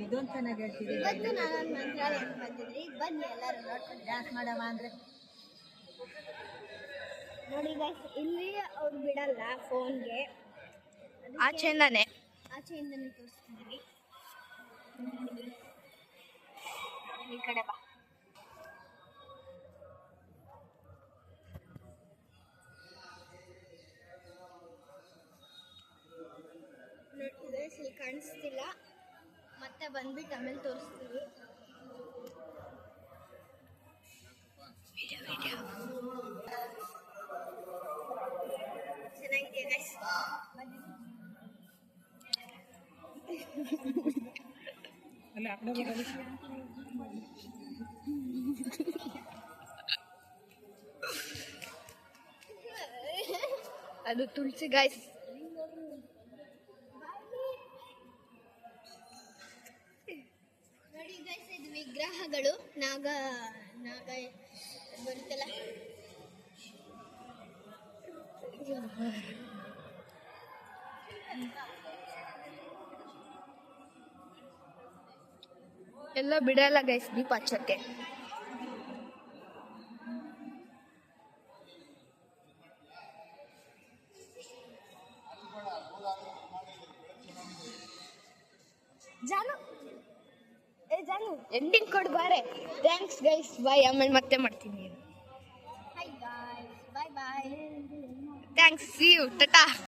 ಇದೊಂದು ಚೆನ್ನಾಗಿ ಹೇಳ್ತೀವಿ. ಇವತ್ತು ನಾನೊಂದು ಮಂತ್ರಾಲಯಕ್ಕೆ ಬಂದಿದ್ರಿ, ಬನ್ನಿ ಎಲ್ಲರೂ ನೋಡ್ಕೊಂಡು ಡ್ಯಾನ್ಸ್ ಮಾಡಮ್ಮ ಅಂದರೆ ನೋಡಿ ಗೈಸ್. ಇಲ್ಲಿ ಅವ್ರು ಬಿಡಲ್ಲ ಫೋನ್ಗೆ, ಆಚೆಯಿಂದಾನೆ ತೋರಿಸ್ತಿದ್ವಿ. ಈ ಕಡೆ ಬಾ. ಇಲ್ಲಿ ಕಾಣಿಸ್ತಿಲ್ಲ, ಮತ್ತೆ ಬಂದ್ಬಿಟ್ಟು ಆಮೇಲೆ ತೋರಿಸ್ತೀವಿ. ಚೆನ್ನಾಗಿದೆ ಗೈಸ್. ಅದು ತುಳಸಿ ಗೈಸ್. ನೋಡಿ ಗೈಸ್, ಇದು ವಿಗ್ರಹಗಳು. ನಾಗ ಬರುತ್ತಲ್ಲ, ಎಲ್ಲ ಬಿಡಲ್ಲ ಗೈಸ್ ದೀಪ ಹಚ್ಚಕ್ಕೆ. ಜಾನು ಎಂಡಿಂಗ್ ಕೊಡು ಬಾರೆ. Thanks guys, bye. ಆಮೇಲೆ ಮತ್ತೆ ಮಾಡ್ತೀನಿ. Hi guys, bye bye. Thanks, see you, Tata.